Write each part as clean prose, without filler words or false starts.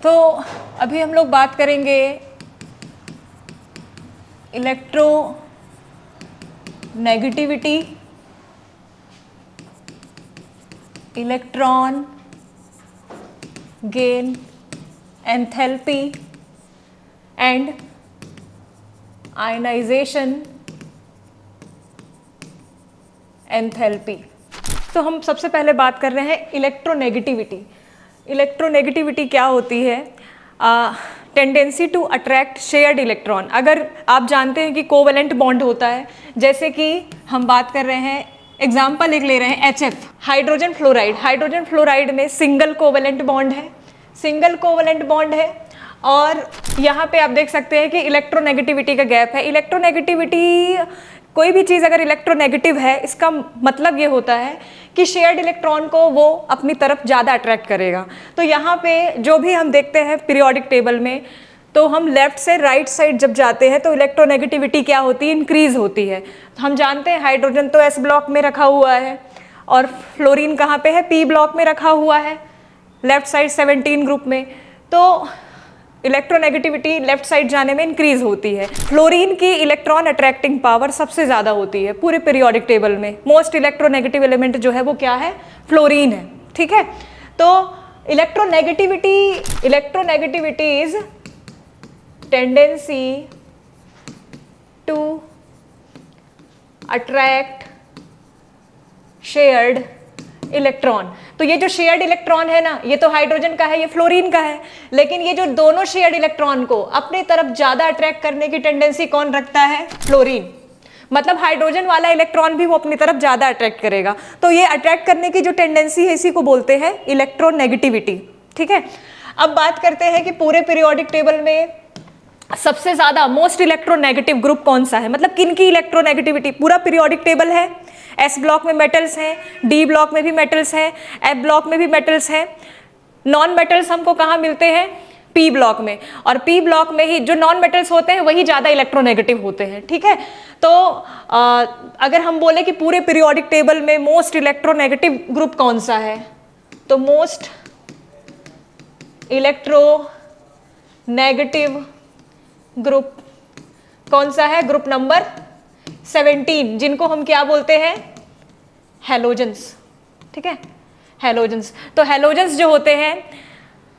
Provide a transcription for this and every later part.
तो अभी हम लोग बात करेंगे electronegativity, electron gain, enthalpy and ionisation enthalpy. तो हम सबसे पहले बात कर रहे हैं इलेक्ट्रोनेगेटिविटी। इलेक्ट्रोनेगेटिविटी क्या होती है? Tendency to attract shared electron. अगर आप जानते हैं कि कोवेलेंट बॉन्ड होता है, जैसे कि हम बात कर रहे हैं, एग्जाम्पल एक ले रहे हैं HF, hydrogen fluoride. Hydrogen fluoride में सिंगल कोवेलेंट बॉन्ड है, सिंगल कोवेलेंट बॉन्ड है, और यहाँ पे आप देख सकते हैं कि इलेक्ट्रोनेगेटिविटी का गैप है। इलेक्ट्रोनेगेटिविटी, कोई भी चीज़ अगर इलेक्ट्रोनेगेटिव है, इसका मतलब ये होता है कि शेयर्ड इलेक्ट्रॉन को वो अपनी तरफ ज़्यादा अट्रैक्ट करेगा। तो यहाँ पे जो भी हम देखते हैं पीरियोडिक टेबल में, तो हम लेफ्ट से राइट साइड जब जाते हैं तो इलेक्ट्रोनेगेटिविटी क्या होती है? इंक्रीज होती है। तो हम जानते हैं हाइड्रोजन तो S ब्लॉक में रखा हुआ है और फ्लोरीन कहाँ पे है? P ब्लॉक में रखा हुआ है, लेफ्ट साइड 17 ग्रुप में। तो इलेक्ट्रोनेगेटिविटी लेफ्ट साइड जाने में इंक्रीज होती है। फ्लोरीन की इलेक्ट्रॉन अट्रैक्टिंग पावर सबसे ज़्यादा होती है पूरे पीरियोडिक टेबल में। मोस्ट इलेक्ट्रोनेगेटिव एलिमेंट जो है वो क्या है? फ्लोरीन है। ठीक है, तो electronegativity is tendency to attract shared electron. तो ये जो शेयर्ड इलेक्ट्रॉन है ना, ये तो हाइड्रोजन का है, ये फ्लोरीन का है, लेकिन ये जो दोनों शेयर्ड इलेक्ट्रॉन को अपनी तरफ ज्यादा अट्रैक्ट करने की टेंडेंसी कौन रखता है? फ्लोरीन। मतलब हाइड्रोजन वाला इलेक्ट्रॉन भी वो अपनी तरफ ज्यादा अट्रैक्ट करेगा। तो ये अट्रैक्ट करने की जो टेंडेंसी है, इसी को बोलते हैं इलेक्ट्रोनेगेटिविटी। ठीक है, अब बात करते हैं कि पूरे पीरियोडिक टेबल में सबसे ज्यादा मोस्ट इलेक्ट्रोनेगेटिव ग्रुप कौन सा है? मतलब किन की इलेक्ट्रोनेगेटिविटी? पूरा पीरियोडिक टेबल है, S ब्लॉक में मेटल्स हैं, D ब्लॉक में भी मेटल्स हैं, F ब्लॉक में भी मेटल्स हैं। नॉन मेटल्स हमको कहाँ मिलते हैं? P ब्लॉक में। और P ब्लॉक में ही जो नॉन मेटल्स होते हैं वही ज़्यादा इलेक्ट्रोनेगेटिव होते हैं। ठीक है, तो अगर हम बोले कि पूरे पीरियोडिक टेबल में मोस्ट इलेक्ट्रोनेगेटिव ग्रुप कौन सा है, तो मोस्ट इलेक्ट्रोनेगेटिव ग्रुप कौन सा है? ग्रुप नंबर 17, जिनको हम क्या बोलते हैं? हैलोजेंस। ठीक है, हैलोजेंस। तो हैलोजेंस जो होते हैं,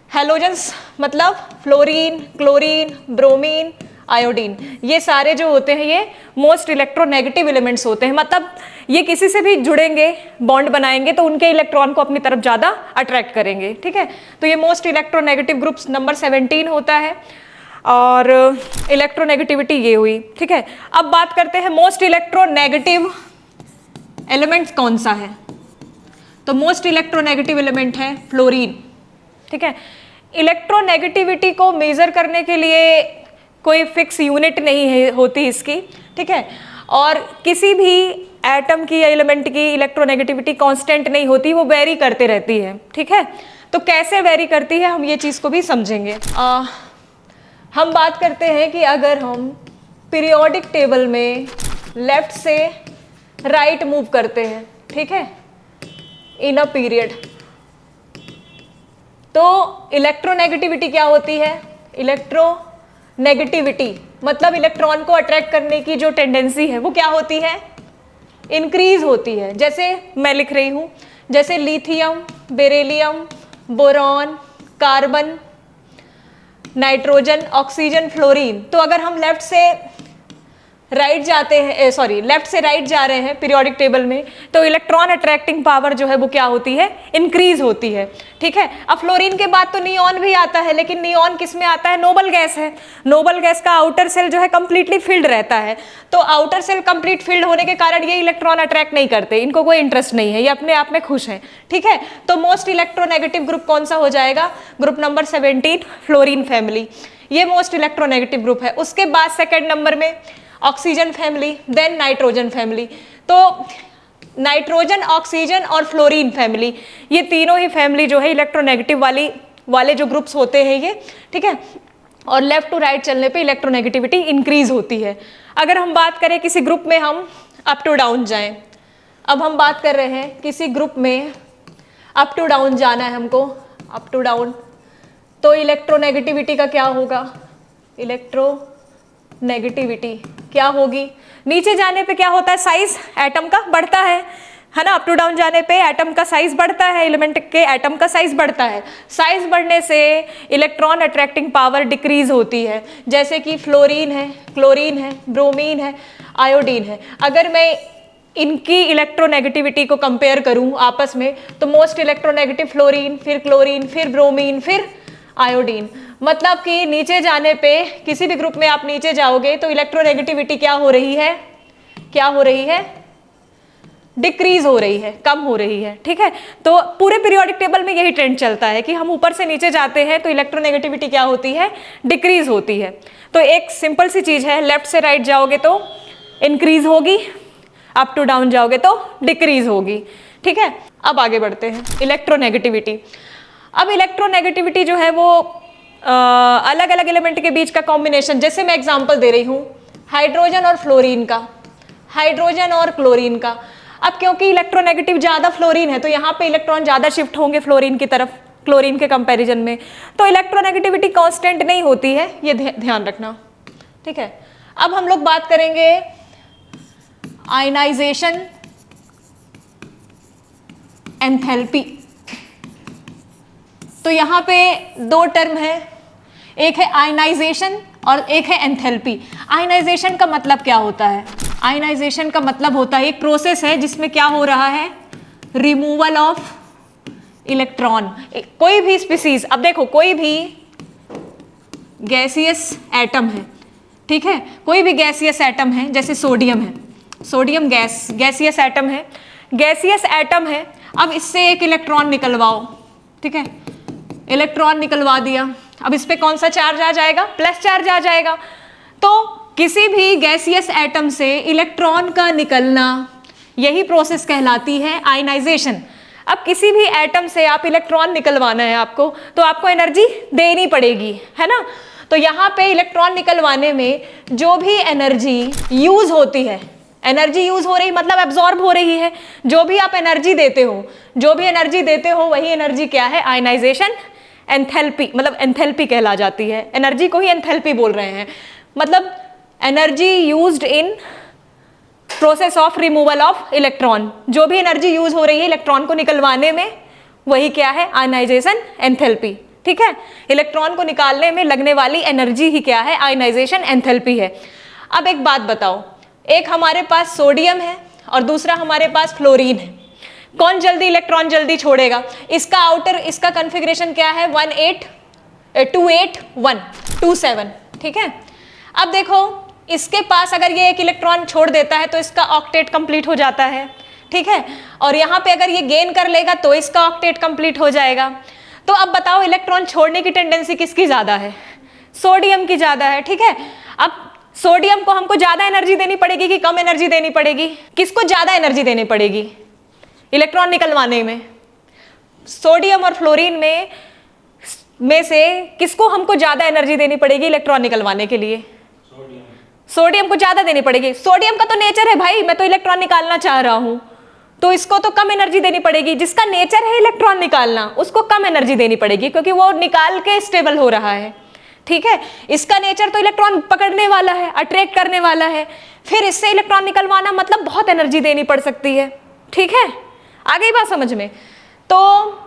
हैलोजेंस मतलब फ्लोरीन, क्लोरीन, ब्रोमीन, आयोडीन, ये सारे जो होते हैं ये मोस्ट इलेक्ट्रोनेगेटिव एलिमेंट्स होते हैं। मतलब ये किसी से भी जुड़ेंगे, बॉन्ड बनाएंगे तो उनके इलेक्ट्रॉन को अपनी तरफ ज़्यादा अट्रैक्ट करेंगे। ठीक है, तो ये मोस्ट इलेक्ट्रोनेगेटिव ग्रुप नंबर 17 होता है, और इलेक्ट्रोनेगेटिविटी ये हुई। ठीक है, अब बात करते हैं मोस्ट इलेक्ट्रोनेगेटिव एलिमेंट कौन सा है? तो मोस्ट इलेक्ट्रोनेगेटिव एलिमेंट है फ्लोरीन। ठीक है, इलेक्ट्रोनेगेटिविटी को मेजर करने के लिए कोई फिक्स यूनिट नहीं है होती इसकी। ठीक है, और किसी भी एटम की या एलिमेंट की इलेक्ट्रोनेगेटिविटी कांस्टेंट नहीं होती, वो वेरी करते रहती है। ठीक है, तो कैसे वेरी करती है हम ये चीज़ को भी समझेंगे। हम बात करते हैं कि अगर हम पीरियोडिक टेबल में लेफ्ट से राइट मूव करते हैं, ठीक है, इन अ पीरियड, तो इलेक्ट्रोनेगेटिविटी क्या होती है? इलेक्ट्रोनेगेटिविटी मतलब इलेक्ट्रॉन को अट्रैक्ट करने की जो टेंडेंसी है वो क्या होती है? इंक्रीज होती है। जैसे मैं लिख रही हूँ, जैसे lithium, beryllium, boron, carbon, nitrogen, oxygen, fluorine. तो अगर हम लेफ्ट से राइट जाते हैं, लेफ्ट से राइट जा रहे हैं पीरियोडिक टेबल में, तो इलेक्ट्रॉन अट्रैक्टिंग पावर जो है वो क्या होती है? इंक्रीज होती है। ठीक है, अब फ्लोरीन के बाद तो नियॉन भी आता है, लेकिन नियॉन किस में आता है? नोबल गैस है। नोबल गैस का आउटर सेल जो है कंप्लीटली फिल्ड रहता है, तो आउटर सेल कंप्लीट फिल्ड होने के कारण ये इलेक्ट्रॉन अट्रैक्ट नहीं करते, इनको कोई इंटरेस्ट नहीं है, ये अपने आप में खुश है। ठीक है, तो मोस्ट इलेक्ट्रोनेगेटिव ग्रुप कौन सा हो जाएगा? ग्रुप नंबर 17, फ्लोरीन फैमिली, ये मोस्ट इलेक्ट्रोनेगेटिव ग्रुप है। उसके बाद सेकेंड नंबर में oxygen family, then nitrogen family. तो नाइट्रोजन, ऑक्सीजन और फ्लोरीन फैमिली, ये तीनों ही फैमिली जो है इलेक्ट्रोनेगेटिव वाले जो ग्रुप्स होते हैं ये। ठीक है, और लेफ्ट टू राइट चलने पे इलेक्ट्रोनेगेटिविटी इंक्रीज होती है। अगर हम बात करें किसी ग्रुप में हम अप टू डाउन जाएं, अब हम बात कर रहे हैं किसी ग्रुप में अप टू डाउन जाना है हमको, अप टू डाउन, तो इलेक्ट्रोनेगेटिविटी का क्या होगा, इलेक्ट्रोनेगेटिविटी क्या होगी, नीचे जाने पे क्या होता है, साइज एटम का बढ़ता है ना, अप टू डाउन जाने पे एटम का साइज बढ़ता है, एलिमेंट के एटम का साइज बढ़ता है, साइज बढ़ने से इलेक्ट्रॉन अट्रैक्टिंग पावर डिक्रीज होती है, जैसे कि फ्लोरीन है, क्लोरीन है, ब्रोमीन है, आयोडीन है। अगर मैं इनकी इलेक्ट्रोनेगेटिविटी को कंपेयर करूं आपस में तो मोस्ट इलेक्ट्रोनेगेटिव फ्लोरीन, फिर क्लोरीन, फिर ब्रोमीन, फिर आयोडीन। मतलब कि नीचे जाने पे किसी भी ग्रुप में आप नीचे जाओगे तो इलेक्ट्रोनेगेटिविटी क्या हो रही है, क्या हो रही है, डिक्रीज हो रही है, कम हो रही है। ठीक है, तो पूरे पीरियोडिक टेबल में यही ट्रेंड चलता है कि हम ऊपर से नीचे जाते हैं तो इलेक्ट्रोनेगेटिविटी क्या होती है, डिक्रीज होती है। तो एक सिंपल सी चीज है, लेफ्ट से राइट जाओगे तो इंक्रीज होगी, अप टू डाउन जाओगे तो डिक्रीज होगी। ठीक है, अब आगे बढ़ते हैं, इलेक्ट्रोनेगेटिविटी। अब इलेक्ट्रोनेगेटिविटी जो है वो अलग अलग एलिमेंट के बीच का कॉम्बिनेशन, जैसे मैं एग्जांपल दे रही हूं हाइड्रोजन और फ्लोरीन का, हाइड्रोजन और क्लोरीन का। अब क्योंकि इलेक्ट्रोनेगेटिव ज्यादा फ्लोरीन है तो यहाँ पे इलेक्ट्रॉन ज्यादा शिफ्ट होंगे फ्लोरीन की तरफ, क्लोरीन के कंपैरिजन में, तो इलेक्ट्रोनेगेटिविटी कांस्टेंट नहीं होती है, ये ध्यान रखना। ठीक है, अब हम लोग बात करेंगे आयनाइजेशन एंथैल्पी। तो यहाँ पे दो टर्म है, एक है आयनाइजेशन और एक है एंथैल्पी। आयनाइजेशन का मतलब क्या होता है, आयनाइजेशन का मतलब होता है एक प्रोसेस है जिसमें क्या हो रहा है, रिमूवल ऑफ इलेक्ट्रॉन। कोई भी स्पीसीज, अब देखो कोई भी गैसियस एटम है, ठीक है, कोई भी गैसियस एटम है, जैसे सोडियम है, सोडियम गैसियस एटम है, गैसियस एटम है। अब इससे एक इलेक्ट्रॉन निकलवाओ, ठीक है, इलेक्ट्रॉन निकलवा दिया, अब इस पे कौन सा चार्ज आ जाएगा, प्लस चार्ज आ जाएगा। तो किसी भी गैसियस एटम से इलेक्ट्रॉन का निकलना, यही प्रोसेस कहलाती है आयनाइजेशन। अब किसी भी एटम से आप इलेक्ट्रॉन निकलवाना है आपको, तो आपको एनर्जी देनी पड़ेगी, है ना। तो यहाँ पे इलेक्ट्रॉन निकलवाने में जो भी एनर्जी यूज होती है, एनर्जी यूज हो रही मतलब एब्जॉर्ब हो रही है, जो भी आप एनर्जी देते हो, जो भी एनर्जी देते हो वही एनर्जी क्या है, आयनाइजेशन एंथैल्पी, मतलब एंथैल्पी कहला जाती है। एनर्जी को ही एंथैल्पी बोल रहे हैं, मतलब energy used in process of removal of electron. जो भी एनर्जी यूज हो रही है इलेक्ट्रॉन को निकलवाने में, वही क्या है, आयनाइजेशन एंथैल्पी। ठीक है, इलेक्ट्रॉन को निकालने में लगने वाली एनर्जी ही क्या है, आयनाइजेशन एंथैल्पी है। अब एक बात बताओ, एक हमारे पास सोडियम है और दूसरा हमारे पास फ्लोरीन है, कौन जल्दी इलेक्ट्रॉन जल्दी छोड़ेगा? इसका आउटर, इसका कॉन्फ़िगरेशन क्या है, 28127, ठीक है। अब देखो इसके पास अगर ये एक इलेक्ट्रॉन छोड़ देता है तो इसका ऑक्टेट कंप्लीट हो जाता है, ठीक है, और यहाँ पे अगर ये गेन कर लेगा तो इसका ऑक्टेट कंप्लीट हो जाएगा। तो अब बताओ इलेक्ट्रॉन छोड़ने की टेंडेंसी किसकी ज्यादा है, सोडियम की ज्यादा है, ठीक है। अब सोडियम को हमको ज्यादा एनर्जी देनी पड़ेगी कि कम एनर्जी देनी पड़ेगी, किसको ज्यादा एनर्जी देनी पड़ेगी इलेक्ट्रॉन निकलवाने में? सोडियम और फ्लोरीन में से किसको हमको ज्यादा एनर्जी देनी पड़ेगी इलेक्ट्रॉन निकलवाने के लिए? सोडियम को ज्यादा देनी पड़ेगी। सोडियम का तो नेचर है भाई, मैं तो इलेक्ट्रॉन निकालना चाह रहा हूं, तो इसको तो कम एनर्जी देनी पड़ेगी। जिसका नेचर है इलेक्ट्रॉन निकालना उसको कम एनर्जी देनी पड़ेगी क्योंकि वो निकाल के स्टेबल हो रहा है, ठीक है। इसका नेचर तो इलेक्ट्रॉन पकड़ने वाला है, अट्रैक्ट करने वाला है, फिर इससे इलेक्ट्रॉन निकलवाना मतलब बहुत एनर्जी देनी पड़ सकती है, ठीक है। आ गई बात समझ में? तो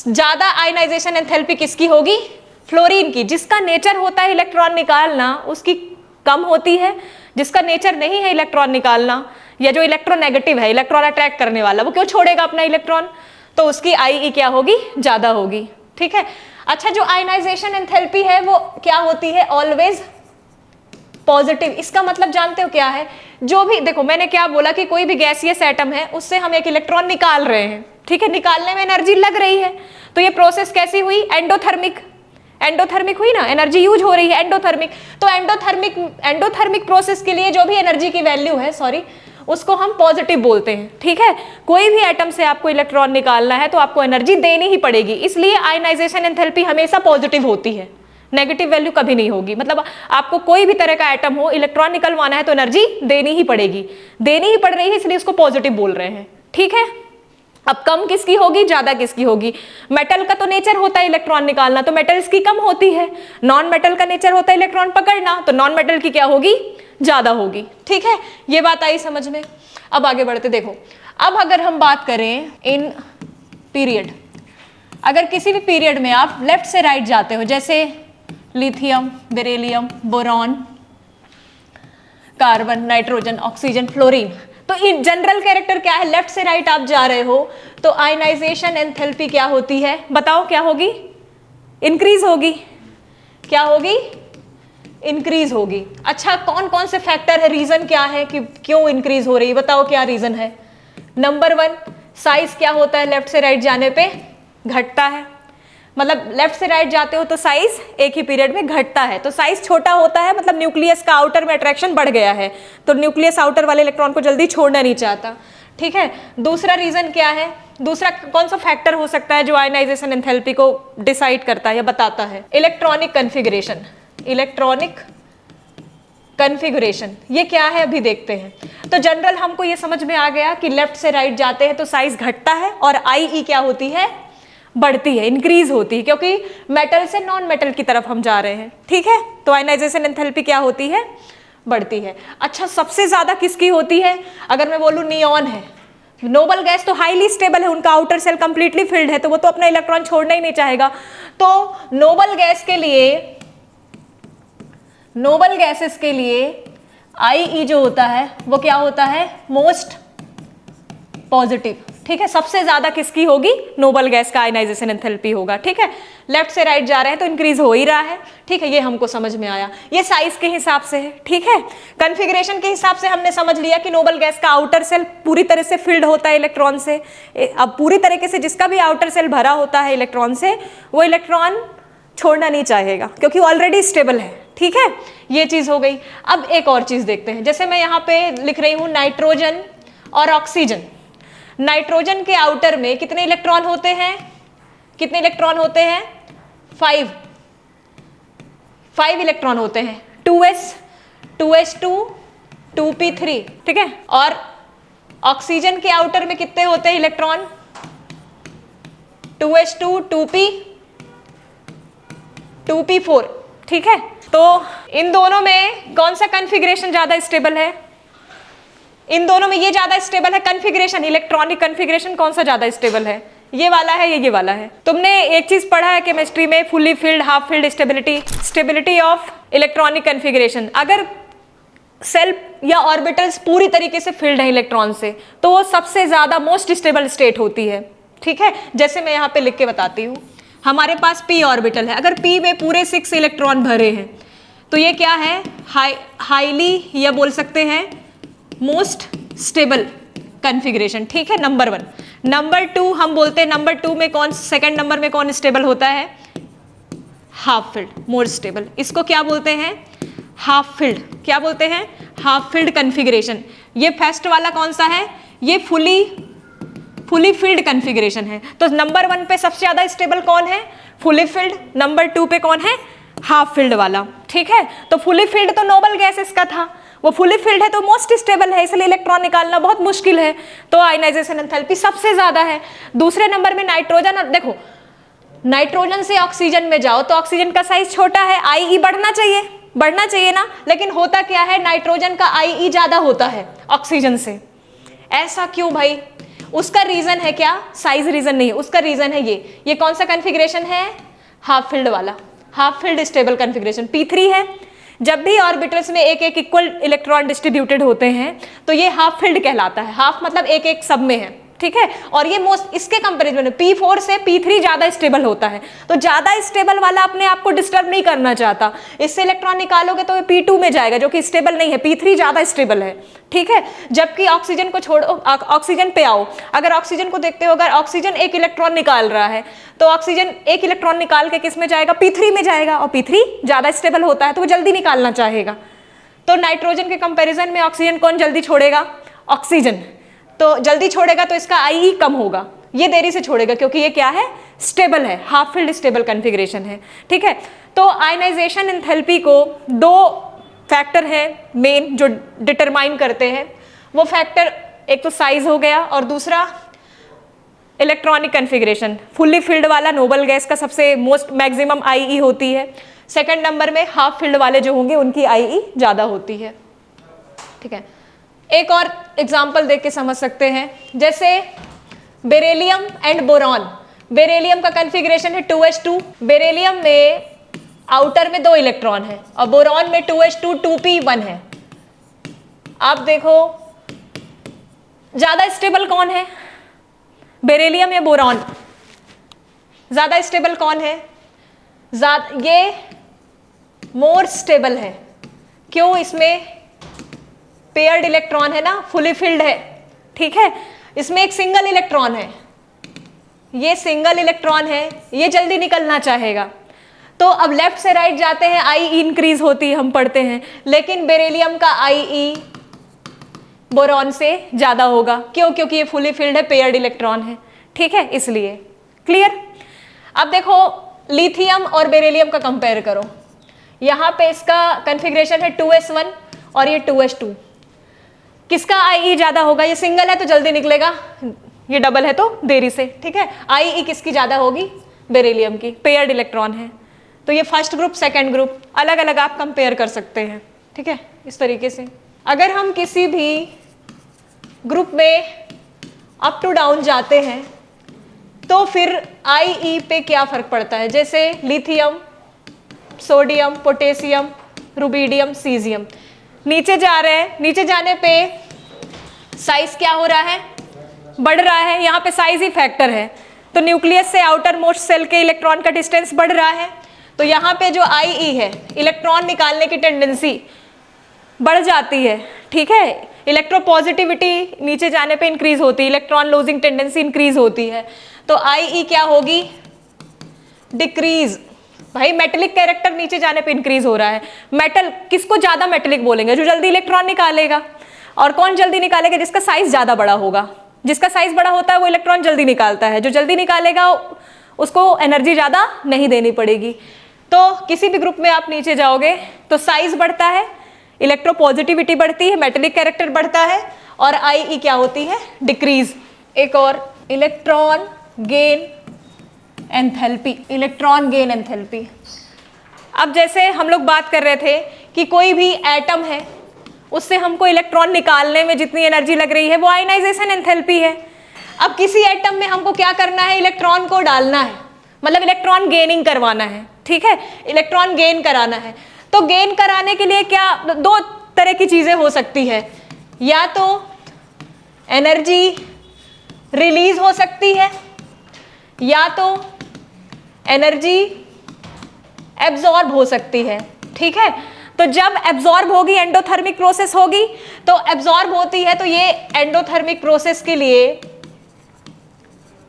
ज्यादा आयनाइजेशन एंथैल्पी किसकी होगी? फ्लोरीन की। जिसका नेचर होता है इलेक्ट्रॉन निकालना उसकी कम होती है, जिसका नेचर नहीं है इलेक्ट्रॉन निकालना, या जो इलेक्ट्रोनेगेटिव है, इलेक्ट्रॉन अट्रैक्ट करने वाला, वो क्यों छोड़ेगा अपना इलेक्ट्रॉन, तो उसकी IE क्या होगी, ज्यादा होगी, ठीक है। अच्छा, जो आयनाइजेशन एंथैल्पी है वो क्या होती है, ऑलवेज पॉजिटिव। इसका मतलब जानते हो क्या है? जो भी, देखो मैंने क्या बोला कि कोई भी गैसियस एटम है उससे हम एक इलेक्ट्रॉन निकाल रहे हैं, ठीक है, निकालने में एनर्जी लग रही है। तो ये प्रोसेस कैसी हुई, एंडोथर्मिक, एंडोथर्मिक हुई ना, एनर्जी यूज हो रही है, एंडोथर्मिक। तो एंडोथर्मिक प्रोसेस के लिए जो भी एनर्जी की वैल्यू है, सॉरी, उसको हम पॉजिटिव बोलते हैं, ठीक है। कोई भी एटम से आपको इलेक्ट्रॉन निकालना है तो आपको एनर्जी देनी ही पड़ेगी, इसलिए आयनाइजेशन एंथैल्पी हमेशा पॉजिटिव होती है, नेगेटिव वैल्यू कभी नहीं होगी। मतलब आपको कोई भी तरह का एटम हो, इलेक्ट्रॉन निकलवाना है तो एनर्जी देनी ही पड़ेगी, देनी ही पड़ रही है, इसलिए इसको पॉजिटिव बोल रहे हैं, ठीक है। अब कम किसकी होगी, ज्यादा किसकी होगी? मेटल का तो नेचर होता है इलेक्ट्रॉन निकालना, तो मेटल्स की कम होती है। नॉन मेटल का नेचर होता है इलेक्ट्रॉन पकड़ना, तो नॉन मेटल की क्या होगी, ज्यादा होगी। ठीक है, ये बात आई समझ में। अब आगे बढ़ते, देखो अब अगर हम बात करें इन पीरियड, अगर किसी भी पीरियड में आप लेफ्ट से राइट जाते हो, जैसे lithium, beryllium, boron, carbon, nitrogen, oxygen, fluorine, तो इन जनरल कैरेक्टर क्या है, लेफ्ट से राइट आप जा रहे हो तो आयनाइजेशन एंथैल्पी क्या होती है, बताओ क्या होगी, इंक्रीज होगी। क्या होगी, इंक्रीज होगी। अच्छा, कौन कौन से फैक्टर है, रीजन क्या है कि क्यों इंक्रीज हो रही है, बताओ क्या रीजन है? नंबर 1, साइज क्या होता है, लेफ्ट से राइट जाने पे घटता है। मतलब लेफ्ट से राइट जाते हो तो साइज एक ही पीरियड में घटता है, तो साइज छोटा होता है, मतलब न्यूक्लियस का आउटर में अट्रैक्शन बढ़ गया है, तो न्यूक्लियस आउटर वाले इलेक्ट्रॉन को जल्दी छोड़ना नहीं चाहता। ठीक है, दूसरा रीजन क्या है, दूसरा कौन सा फैक्टर हो सकता है जो आयनाइजेशन एंथैल्पी को डिसाइड करता है या बताता है? Electronic configuration. इलेक्ट्रॉनिक कन्फिगरेशन ये क्या है अभी देखते हैं। तो जनरल हमको ये समझ में आ गया कि लेफ्ट से राइट जाते हैं तो साइज घटता है और आई क्या होती है, बढ़ती है, इंक्रीज होती है, क्योंकि मेटल से नॉन मेटल की तरफ हम जा रहे हैं। ठीक है, तो आयनाइजेशन एंथैल्पी क्या होती है, बढ़ती है। अच्छा, सबसे ज्यादा किसकी होती है? अगर मैं बोलूं नियॉन है, नोबल गैस तो हाईली स्टेबल है, उनका आउटर सेल कंप्लीटली फिल्ड है, तो वो तो अपना इलेक्ट्रॉन छोड़ना ही नहीं चाहेगा। तो नोबल गैस के लिए, नोबल गैसेस के लिए आई जो होता है वो क्या होता है, मोस्ट पॉजिटिव। ठीक है, सबसे ज्यादा किसकी होगी, नोबल गैस का आयनाइजेशन एंथैल्पी होगा। ठीक है, लेफ्ट से राइट जा रहे हैं तो इंक्रीज हो ही रहा है। ठीक है, ये हमको समझ में आया, ये साइज के हिसाब से है। ठीक है, कन्फिगरेशन के हिसाब से हमने समझ लिया कि नोबल गैस का आउटर सेल पूरी तरह से फिल्ड होता है इलेक्ट्रॉन से। अब पूरी तरीके से जिसका भी आउटर सेल भरा होता है इलेक्ट्रॉन से, वो इलेक्ट्रॉन छोड़ना नहीं चाहेगा क्योंकि वो ऑलरेडी स्टेबल है। ठीक है, ये चीज हो गई। अब एक और चीज देखते हैं, जैसे मैं यहाँ पे लिख रही हूं नाइट्रोजन और ऑक्सीजन। नाइट्रोजन के आउटर में कितने इलेक्ट्रॉन होते हैं, कितने इलेक्ट्रॉन होते हैं, 5 इलेक्ट्रॉन होते हैं, 2s 2s2 2p3। ठीक है, और ऑक्सीजन के आउटर में कितने होते हैं इलेक्ट्रॉन, 2s2 2p 2p4। ठीक है, तो इन दोनों में कौन सा कन्फिगरेशन ज्यादा स्टेबल है, इन दोनों में ये ज्यादा स्टेबल है कन्फिगरेशन, इलेक्ट्रॉनिक कन्फिगरेशन कौन सा ज्यादा स्टेबल है, ये वाला है ये वाला है। तुमने एक चीज पढ़ा है केमिस्ट्री में, fully filled, half filled, stability, stability of electronic configuration. अगर सेल या ऑर्बिटल्स पूरी तरीके से फिल्ड है इलेक्ट्रॉन से, तो वो सबसे ज्यादा मोस्ट स्टेबल स्टेट होती है। ठीक है, जैसे मैं यहाँ पे लिख के बताती हूँ, हमारे पास p ऑर्बिटल है, अगर p में पूरे 6 इलेक्ट्रॉन भरे हैं तो ये क्या है, हाईली या बोल सकते हैं मोस्ट स्टेबल कन्फिगरेशन। ठीक है, नंबर 1। नंबर 2 हम बोलते हैं, नंबर 2 में कौन, सेकंड नंबर में कौन स्टेबल होता है, हाफ फिल्ड, मोर स्टेबल। इसको क्या बोलते हैं, हाफ फिल्ड। क्या बोलते हैं, हाफ फिल्ड कन्फिगरेशन। ये फर्स्ट वाला कौन सा है, ये फुली फिल्ड कन्फिगरेशन है। तो नंबर 1 पे सबसे ज्यादा स्टेबल कौन है, फुली फिल्ड। नंबर 2 पे कौन है, हाफ फिल्ड वाला। ठीक है, तो फुली फिल्ड तो नोबल गैसेस का था, वो फुली फिल्ड है तो मोस्ट स्टेबल है, इसलिए इलेक्ट्रॉन निकालना बहुत मुश्किल है, तो आयनाइजेशन एंथैल्पी सबसे ज्यादा है। दूसरे नंबर में नाइट्रोजन, और देखो नाइट्रोजन से ऑक्सीजन में जाओ तो ऑक्सीजन का साइज छोटा है, आई बढ़ना चाहिए ना, लेकिन होता क्या है, नाइट्रोजन का आई ज्यादा होता है ऑक्सीजन से। ऐसा क्यों भाई, उसका रीजन है क्या, साइज रीजन नहीं है, उसका रीजन है ये कौन सा कन्फिग्रेशन है, हाफ फिल्ड वाला, half filled stable configuration p3 है। जब भी ऑर्बिटल्स में एक एक इक्वल इलेक्ट्रॉन डिस्ट्रीब्यूटेड होते हैं तो ये हाफ फिल्ड कहलाता है, हाफ मतलब एक एक सब में है। ठीक है, और ये मोस्ट, इसके कंपैरिजन में p4 से p3 ज्यादा स्टेबल होता है, तो ज्यादा स्टेबल वाला अपने आप को डिस्टर्ब नहीं करना चाहता, इससे इलेक्ट्रॉन निकालोगे तो p2 में जाएगा जो कि स्टेबल नहीं है, p3 ज्यादा स्टेबल है। ठीक है, जबकि ऑक्सीजन को छोड़ो, ऑक्सीजन पे आओ, अगर ऑक्सीजन को देखते हो, अगर ऑक्सीजन एक इलेक्ट्रॉन निकाल रहा है तो ऑक्सीजन एक इलेक्ट्रॉन निकाल के किस में जाएगा, p3 में जाएगा, और p3 ज्यादा स्टेबल होता है तो वो जल्दी निकालना चाहेगा। तो नाइट्रोजन के कंपेरिजन में ऑक्सीजन कौन जल्दी छोड़ेगा, ऑक्सीजन, तो जल्दी छोड़ेगा तो इसका आई कम होगा, ये देरी से छोड़ेगा क्योंकि ये क्या है, स्टेबल है, हाफ फिल्ड स्टेबल कन्फिग्रेशन है। ठीक है, तो आयनाइजेशन एंथैल्पी को 2 फैक्टर है मेन जो डिटरमाइन करते हैं, वो फैक्टर एक तो साइज हो गया और दूसरा इलेक्ट्रॉनिक कन्फिग्रेशन, फुल्ली फिल्ड वाला नोबल गैस का सबसे मोस्ट मैक्सिमम IE होती है। सेकंड नंबर में हाफ फिल्ड वाले जो होंगे उनकी IE ज़्यादा होती है। ठीक है, एक और एग्जाम्पल देख के समझ सकते हैं, जैसे बेरिलियम एंड बोरॉन। बेरिलियम का कन्फिग्रेशन है 2s2। बेरिलियम में आउटर में 2 इलेक्ट्रॉन है और बोरॉन में 2s2 2p1 है। आप देखो ज़्यादा स्टेबल कौन है, बेरिलियम या बोरॉन? ज़्यादा स्टेबल कौन है? ये मोर स्टेबल है। क्यों? इसमें पेयर्ड इलेक्ट्रॉन है ना, फुली फिल्ड है। ठीक है, इसमें एक सिंगल इलेक्ट्रॉन है, ये सिंगल इलेक्ट्रॉन है, ये जल्दी निकलना चाहेगा। तो अब लेफ्ट से राइट जाते हैं, IE इंक्रीज होती है, हम पढ़ते हैं, लेकिन बेरिलियम का IE बोरॉन से ज़्यादा होगा। क्यों? क्योंकि ये फुली फिल्ड है, पेयर्ड इलेक्ट्रॉन है। ठीक है, इसलिए। क्लियर? अब देखो लिथियम और बेरिलियम का कंपेयर करो। यहाँ पे इसका कन्फिग्रेशन है 2s1 और ये 2s2। किसका IE ज़्यादा होगा? ये सिंगल है तो जल्दी निकलेगा, ये डबल है तो देरी से। ठीक है, IE किसकी ज़्यादा होगी? बेरिलियम की, पेयर्ड इलेक्ट्रॉन है। तो ये फर्स्ट ग्रुप, सेकंड ग्रुप अलग अलग आप कंपेयर कर सकते हैं। ठीक है, इस तरीके से। अगर हम किसी भी ग्रुप में अप टू डाउन जाते हैं तो फिर IE पे क्या फ़र्क पड़ता है? जैसे lithium, sodium, potassium, rubidium, caesium नीचे जा रहे हैं, नीचे जाने पे साइज क्या हो रहा है? बढ़ रहा है। यहाँ पे साइज ही फैक्टर है, तो न्यूक्लियस से आउटर मोस्ट सेल के इलेक्ट्रॉन का डिस्टेंस बढ़ रहा है, तो यहाँ पे जो IE है, इलेक्ट्रॉन निकालने की टेंडेंसी बढ़ जाती है। ठीक है, इलेक्ट्रोपॉजिटिविटी नीचे जाने पे इंक्रीज होती है, इलेक्ट्रॉन लूजिंग टेंडेंसी इंक्रीज होती है, तो IE क्या होगी? डिक्रीज। भाई मेटेलिक कैरेक्टर नीचे जाने पे इंक्रीज हो रहा है। मेटल किसको ज्यादा मेटेलिक बोलेंगे? जो जल्दी इलेक्ट्रॉन निकालेगा। और कौन जल्दी निकालेगा? जिसका साइज ज्यादा बड़ा होगा। जिसका साइज बड़ा होता है वो इलेक्ट्रॉन जल्दी निकालता है, जो जल्दी निकालेगा उसको एनर्जी ज्यादा नहीं देनी पड़ेगी। तो किसी भी ग्रुप में आप नीचे जाओगे तो साइज बढ़ता है, इलेक्ट्रोपॉजिटिविटी बढ़ती है, मेटेलिक कैरेक्टर बढ़ता है, और IE क्या होती है? डिक्रीज। एक और, electron gain enthalpy. Electron gain enthalpy. अब जैसे हम लोग बात कर रहे थे कि कोई भी एटम है, उससे हमको इलेक्ट्रॉन निकालने में जितनी एनर्जी लग रही है वो आयनाइजेशन एंथैल्पी है। अब किसी एटम में हमको क्या करना है? इलेक्ट्रॉन को डालना है, मतलब इलेक्ट्रॉन गेनिंग करवाना है। ठीक है, इलेक्ट्रॉन गेन कराना है। तो गेन कराने के लिए क्या 2 तरह की चीजें हो सकती है, या तो एनर्जी रिलीज हो सकती है या तो एनर्जी एब्जॉर्ब हो सकती है। ठीक है, तो जब एब्जॉर्ब होगी, एंडोथर्मिक प्रोसेस होगी, तो एब्जॉर्ब होती है, तो ये एंडोथर्मिक प्रोसेस के लिए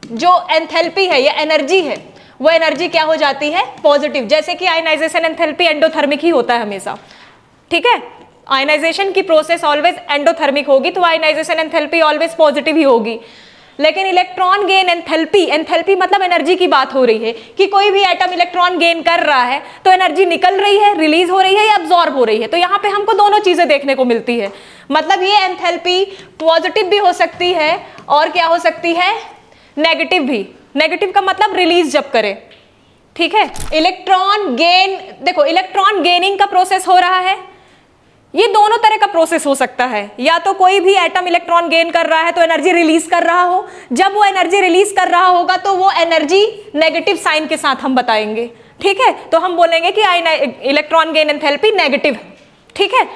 जो एंथैल्पी है या एनर्जी है, वो एनर्जी क्या हो जाती है? पॉजिटिव। जैसे कि आयनाइजेशन एंथैल्पी एंडोथर्मिक ही होता है हमेशा। ठीक है, आयनाइजेशन की प्रोसेस ऑलवेज एंडोथर्मिक होगी, तो आयनाइजेशन एंथैल्पी ऑलवेज पॉजिटिव ही होगी। लेकिन इलेक्ट्रॉन गेन एंथैल्पी, एंथैल्पी मतलब एनर्जी की बात हो रही है कि कोई भी एटम इलेक्ट्रॉन गेन कर रहा है तो एनर्जी निकल रही है, रिलीज हो रही है या अब्जॉर्ब हो रही है। तो यहाँ पे हमको दोनों चीजें देखने को मिलती है। मतलब ये एंथैल्पी पॉजिटिव भी हो सकती है और क्या हो सकती है? नेगेटिव भी। नेगेटिव का मतलब रिलीज जब करे। ठीक है, इलेक्ट्रॉन गेन, देखो इलेक्ट्रॉन गेनिंग का प्रोसेस हो रहा है, ये दोनों तरह का प्रोसेस हो सकता है। या तो कोई भी एटम इलेक्ट्रॉन गेन कर रहा है तो एनर्जी रिलीज कर रहा हो, जब वो एनर्जी रिलीज कर रहा होगा तो वो एनर्जी नेगेटिव साइन के साथ हम बताएंगे। ठीक है, तो हम बोलेंगे कि इलेक्ट्रॉन गेन एंथैल्पी नेगेटिव। ठीक है,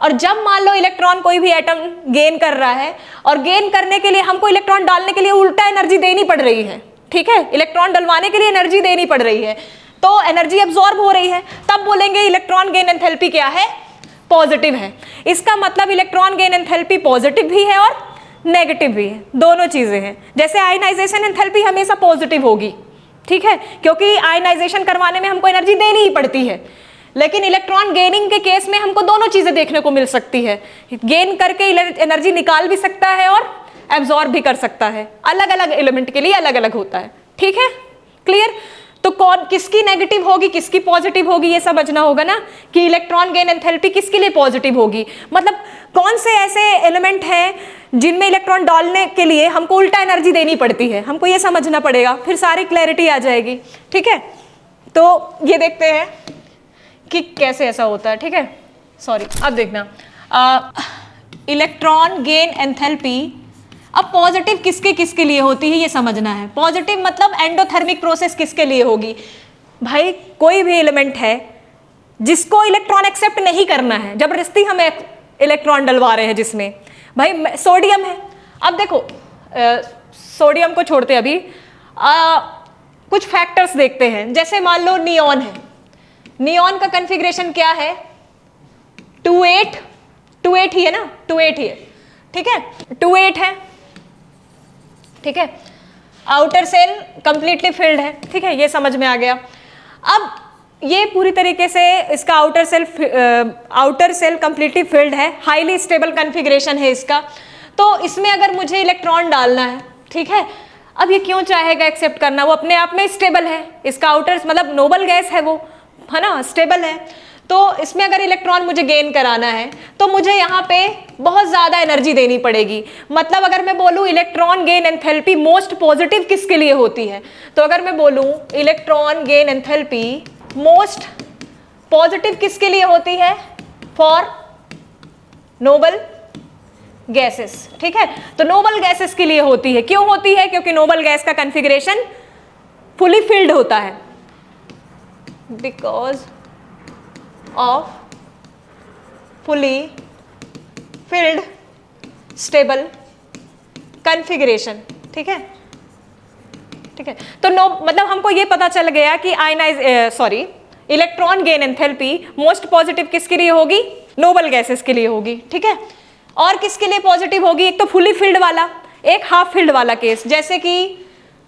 और जब मान लो इलेक्ट्रॉन कोई भी एटम गेन कर रहा है और गेन करने के लिए हमको इलेक्ट्रॉन डालने के लिए उल्टा एनर्जी देनी पड़ रही है। ठीक है, इलेक्ट्रॉन डलवाने के लिए एनर्जी देनी पड़ रही है, तो एनर्जी एब्जॉर्ब हो रही है, तब बोलेंगे इलेक्ट्रॉन गेन एंथैल्पी क्या है? पॉजिटिव है। इसका मतलब इलेक्ट्रॉन गेन एंथैल्पी पॉजिटिव भी है और नेगेटिव भी है, दोनों चीजें हैं। जैसे आयनाइजेशन एंथैल्पी हमेशा पॉजिटिव होगी। ठीक है, क्योंकि आयनाइजेशन करवाने में हमको एनर्जी देनी ही पड़ती है। लेकिन इलेक्ट्रॉन गेनिंग के केस में हमको दोनों चीजें देखने को मिल सकती है, गेन करके एनर्जी निकाल भी सकता है और एब्जॉर्ब भी कर सकता है। अलग अलग एलिमेंट के लिए अलग अलग होता है। ठीक है, क्लियर? तो कौन किसकी नेगेटिव होगी किसकी पॉजिटिव होगी ये समझना होगा ना, कि इलेक्ट्रॉन गेन एंथैल्पी किसके लिए पॉजिटिव होगी, मतलब कौन से ऐसे एलिमेंट हैं जिनमें इलेक्ट्रॉन डालने के लिए हमको उल्टा एनर्जी देनी पड़ती है, हमको ये समझना पड़ेगा, फिर सारी क्लैरिटी आ जाएगी। ठीक है, तो ये देखते हैं कि कैसे ऐसा होता है। ठीक है, सॉरी, अब देखना इलेक्ट्रॉन गेन एंथैल्पी अब पॉजिटिव किसके किसके लिए होती है ये समझना है। पॉजिटिव मतलब एंडोथर्मिक प्रोसेस किसके लिए होगी, भाई कोई भी एलिमेंट है जिसको इलेक्ट्रॉन एक्सेप्ट नहीं करना है, जबरदस्ती हम इलेक्ट्रॉन डलवा रहे हैं जिसमें, भाई सोडियम है। अब देखो सोडियम को छोड़ते अभी कुछ फैक्टर्स देखते हैं, जैसे मान लो नियॉन है, नियॉन का कॉन्फ़िगरेशन क्या है 28 ही है ना, 28 ही है। ठीक है, 28 है। ठीक है, आउटर सेल कंप्लीटली फिल्ड है। ठीक है, ये समझ में आ गया। अब ये पूरी तरीके से इसका आउटर सेल कंप्लीटली फिल्ड है, हाईली स्टेबल कॉन्फ़िगरेशन है इसका, तो इसमें अगर मुझे इलेक्ट्रॉन डालना है, ठीक है, अब ये क्यों चाहेगा एक्सेप्ट करना, वो अपने आप में स्टेबल है, इसका आउटर मतलब नोबल गैस है वो, है ना, स्टेबल है, तो इसमें अगर इलेक्ट्रॉन मुझे गेन कराना है तो मुझे यहाँ पे बहुत ज़्यादा एनर्जी देनी पड़ेगी। मतलब अगर मैं बोलूँ electron gain enthalpy most positive किसके लिए होती है, तो अगर मैं बोलूँ electron gain enthalpy most positive किसके लिए होती है, फॉर नोबल गैसेस। ठीक है, तो नोबल गैसेस के लिए होती है। क्यों होती है, क्योंकि नोबल गैस का कॉन्फ़िगरेशन फुली फिल्ड होता है, because of fully filled stable configuration. ठीक है, ठीक है, तो मतलब हमको ये पता चल गया कि electron gain enthalpy most positive किसके लिए होगी, नोबल गैसेस के लिए होगी। ठीक है, और किसके लिए पॉजिटिव होगी, एक तो फुली फिल्ड वाला, एक हाफ फिल्ड वाला केस, जैसे कि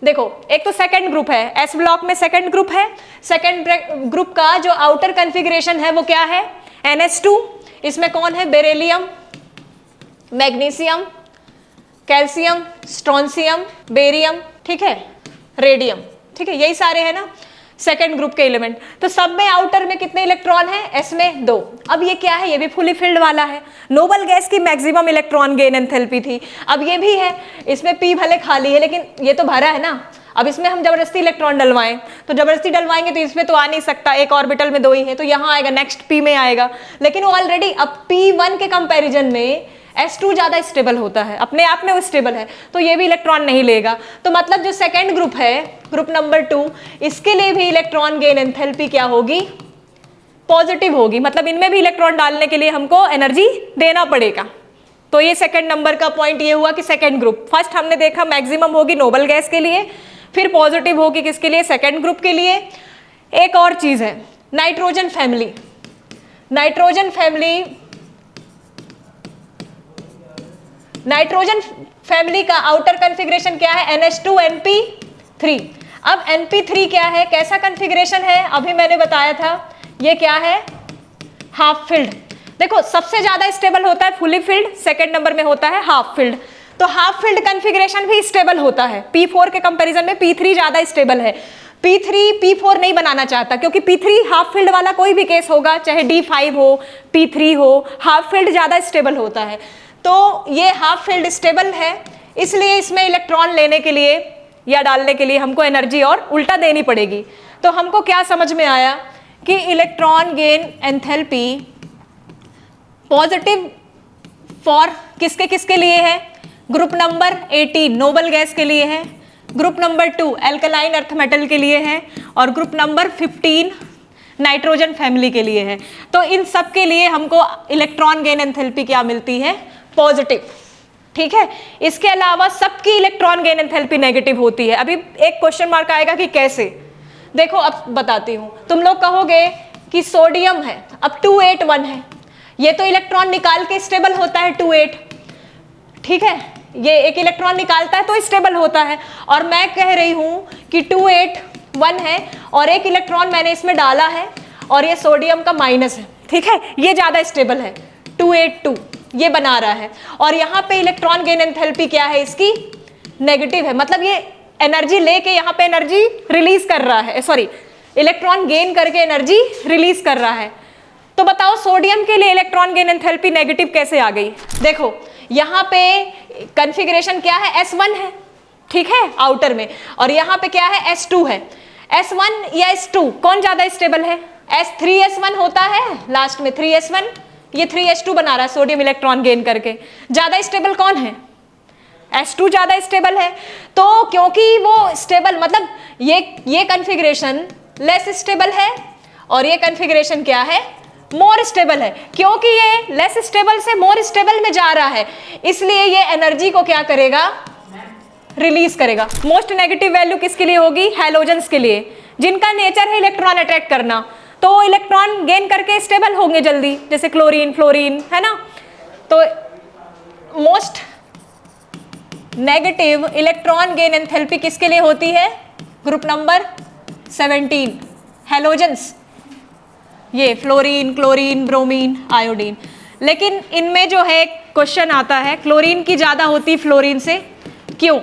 देखो एक तो सेकंड ग्रुप है, एस ब्लॉक में सेकंड ग्रुप है, सेकंड ग्रुप का जो आउटर कॉन्फ़िगरेशन है वो क्या है, NH2, इसमें कौन है, beryllium, magnesium, calcium, strontium, barium, ठीक है, रेडियम। ठीक है, यही सारे हैं ना सेकंड ग्रुप के एलिमेंट। तो सब में आउटर में कितने इलेक्ट्रॉन है, एस में 2। अब ये क्या है, ये भी फुली फिल्ड वाला है, नोबल गैस की मैक्सिमम इलेक्ट्रॉन गेन एंथैल्पी थी। अब ये भी है, इसमें पी भले खाली है लेकिन ये तो भरा है ना, अब इसमें हम जबरदस्ती इलेक्ट्रॉन डलवाएं तो जबरदस्ती डलवाएंगे तो इसमें तो आ नहीं सकता, एक ऑर्बिटल में 2 ही है, तो यहाँ आएगा, नेक्स्ट पी में आएगा, लेकिन वो ऑलरेडी अब P1 के कंपेरिजन में S2 ज्यादा स्टेबल होता है, अपने आप में वो स्टेबल है, तो ये भी इलेक्ट्रॉन नहीं लेगा। तो मतलब जो सेकेंड ग्रुप है, ग्रुप नंबर 2, इसके लिए भी इलेक्ट्रॉन गेन एंथैल्पी क्या होगी, पॉजिटिव होगी, मतलब इनमें भी इलेक्ट्रॉन डालने के लिए हमको एनर्जी देना पड़ेगा। तो ये सेकंड नंबर का पॉइंट ये हुआ कि सेकंड ग्रुप, फर्स्ट हमने देखा मैक्सिमम होगी नोबल गैस के लिए, फिर पॉजिटिव होगी किसके लिए, सेकंड ग्रुप के लिए। एक और चीज है नाइट्रोजन फैमिली, नाइट्रोजन फैमिली का आउटर कॉन्फ़िगरेशन क्या है, NH2NP3। अब NP3 क्या है, कैसा कॉन्फ़िगरेशन है, अभी मैंने बताया था, ये क्या है, हाफ फिल्ड। देखो सबसे ज्यादा स्टेबल होता है फुली फिल्ड, सेकंड नंबर में होता है हाफ फिल्ड, तो हाफ फिल्ड कॉन्फ़िगरेशन भी स्टेबल होता है, P4 के कंपैरिजन में P3 ज्यादा स्टेबल है। P3 P4 नहीं बनाना चाहता क्योंकि P3 हाफ फिल्ड वाला कोई भी केस होगा, चाहे D5 हो, P3 हो, हाफ फिल्ड ज्यादा स्टेबल होता है। तो ये हाफ फिल्ड स्टेबल है, इसलिए इसमें इलेक्ट्रॉन लेने के लिए या डालने के लिए हमको एनर्जी और उल्टा देनी पड़ेगी। तो हमको क्या समझ में आया कि electron gain enthalpy positive for किसके किसके लिए है, ग्रुप नंबर 18 नोबल गैस के लिए है, group number 2 alkaline earth metal के लिए है, और ग्रुप नंबर 15 नाइट्रोजन फैमिली के लिए है। तो इन सब के लिए हमको इलेक्ट्रॉन गेन एंथैल्पी क्या मिलती है, पॉजिटिव। ठीक है, इसके अलावा सबकी इलेक्ट्रॉन गेन एंथैल्पी नेगेटिव होती है। अभी एक क्वेश्चन मार्क आएगा कि कैसे, देखो अब बताती हूं। तुम लोग कहोगे कि सोडियम है, अब 281 है, ये तो इलेक्ट्रॉन निकाल के स्टेबल होता है 28, ठीक है, ये एक इलेक्ट्रॉन निकालता है तो स्टेबल होता है, और मैं कह रही हूं कि 281 है और एक इलेक्ट्रॉन मैंने इसमें डाला है और ये सोडियम का माइनस है, ठीक है, ये ज्यादा स्टेबल है, 282 ये बना रहा है, और यहाँ पे इलेक्ट्रॉन गेन एंथैल्पी क्या है इसकी, नेगेटिव है, मतलब ये एनर्जी लेके यहाँ पे एनर्जी रिलीज कर रहा है, सॉरी इलेक्ट्रॉन गेन करके एनर्जी रिलीज कर रहा है। तो बताओ सोडियम के लिए इलेक्ट्रॉन गेन एंथैल्पी नेगेटिव कैसे आ गई? देखो यहाँ पे कॉन्फ़िगरेशन क्या है, S1 है, ठीक है आउटर में, और यहाँ पे क्या है S2 है। S1 या S2 कौन ज्यादा स्टेबल है? S3S1 होता है लास्ट में 3S1, ये 3S2 बना रहा है सोडियम इलेक्ट्रॉन गेन करके। ज्यादा स्टेबल कौन है? S2 ज्यादा स्टेबल है। तो क्योंकि वो स्टेबल मतलब ये कॉन्फ़िगरेशन लेस स्टेबल है और ये कॉन्फ़िगरेशन क्या है, मोर स्टेबल है। क्योंकि ये लेस स्टेबल से मोर स्टेबल में जा रहा है, इसलिए ये एनर्जी को क्या करेगा, रिलीज करेगा। मोस्ट नेगेटिव वैल्यू किसके लिए होगी? हैलोजेंस के लिए, जिनका नेचर है इलेक्ट्रॉन अट्रैक्ट करना, तो इलेक्ट्रॉन गेन करके स्टेबल होंगे जल्दी, जैसे क्लोरीन, फ्लोरीन, है ना। तो most negative electron gain enthalpy किसके लिए होती है? ग्रुप नंबर 17 हैलोजेंस, ये फ्लोरीन, क्लोरीन, ब्रोमीन, आयोडीन। लेकिन इनमें जो है क्वेश्चन आता है, क्लोरीन की ज्यादा होती फ्लोरीन से, क्यों?